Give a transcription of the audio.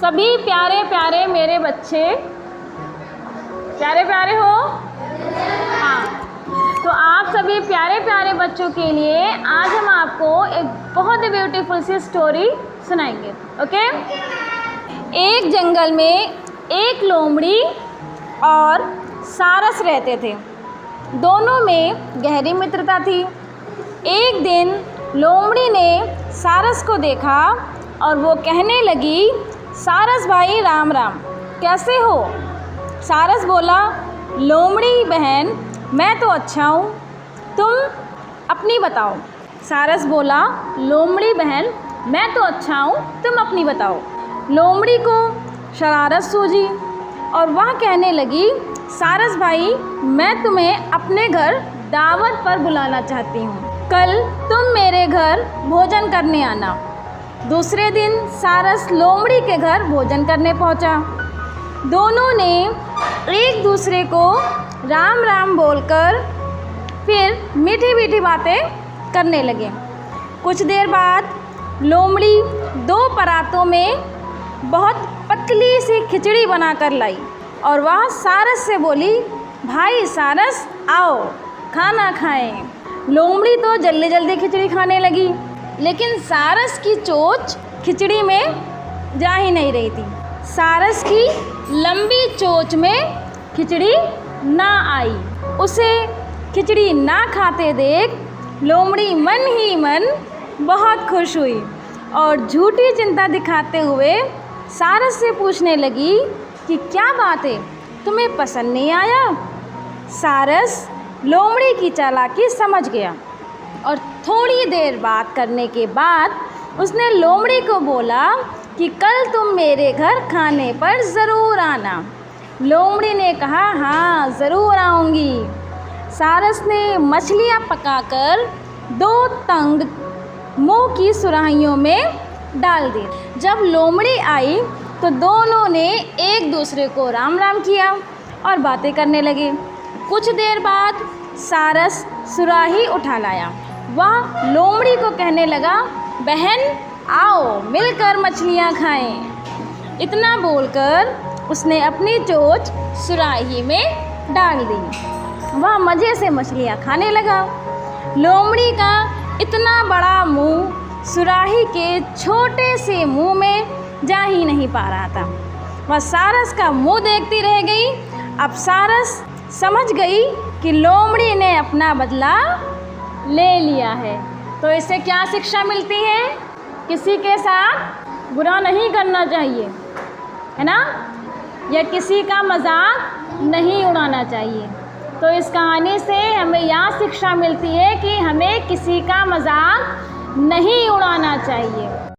सभी प्यारे प्यारे मेरे बच्चे, प्यारे प्यारे हो? हाँ, तो आप सभी प्यारे प्यारे बच्चों के लिए आज हम आपको एक बहुत ही ब्यूटीफुल सी स्टोरी सुनाएंगे। ओके? एक जंगल में एक लोमड़ी और सारस रहते थे। दोनों में गहरी मित्रता थी। एक दिन लोमड़ी ने सारस को देखा और वो कहने लगी, सारस भाई राम राम, कैसे हो? सारस बोला, लोमड़ी बहन मैं तो अच्छा हूँ, तुम अपनी बताओ। सारस बोला, लोमड़ी बहन मैं तो अच्छा हूँ, तुम अपनी बताओ। लोमड़ी को शरारत सूझी और वह कहने लगी, सारस भाई मैं तुम्हें अपने घर दावत पर बुलाना चाहती हूँ, कल तुम मेरे घर भोजन करने आना। दूसरे दिन सारस लोमड़ी के घर भोजन करने पहुंचा। दोनों ने एक दूसरे को राम राम बोलकर फिर मीठी मीठी बातें करने लगे। कुछ देर बाद लोमड़ी 2 परातों में बहुत पतली सी खिचड़ी बनाकर लाई और वह सारस से बोली, भाई सारस आओ खाना खाएं। लोमड़ी तो जल्दी जल्दी खिचड़ी खाने लगी, लेकिन सारस की चोंच खिचड़ी में जा ही नहीं रही थी। सारस की लंबी चोंच में खिचड़ी ना आई। उसे खिचड़ी ना खाते देख लोमड़ी मन ही मन बहुत खुश हुई और झूठी चिंता दिखाते हुए सारस से पूछने लगी कि क्या बात है, तुम्हें पसंद नहीं आया? सारस लोमड़ी की चालाकी समझ गया और थोड़ी देर बात करने के बाद उसने लोमड़ी को बोला कि कल तुम मेरे घर खाने पर ज़रूर आना। लोमड़ी ने कहा, हाँ ज़रूर आऊँगी। सारस ने मछलियाँ पकाकर 2 तंग मुँह की सुराहियों में डाल दी। जब लोमड़ी आई तो दोनों ने एक दूसरे को राम राम किया और बातें करने लगे। कुछ देर बाद सारस सुराही उठा लाया। वह लोमड़ी को कहने लगा, बहन आओ मिलकर मछलियाँ खाएं। इतना बोलकर उसने अपनी चोंच सुराही में डाल दी। वह मज़े से मछलियाँ खाने लगा। लोमड़ी का इतना बड़ा मुंह सुराही के छोटे से मुंह में जा ही नहीं पा रहा था। वह सारस का मुंह देखती रह गई। अब सारस समझ गई कि लोमड़ी ने अपना बदला ले लिया है। तो इससे क्या शिक्षा मिलती है? किसी के साथ बुरा नहीं करना चाहिए, है ना? या किसी का मजाक नहीं उड़ाना चाहिए। तो इस कहानी से हमें यह शिक्षा मिलती है कि हमें किसी का मजाक नहीं उड़ाना चाहिए।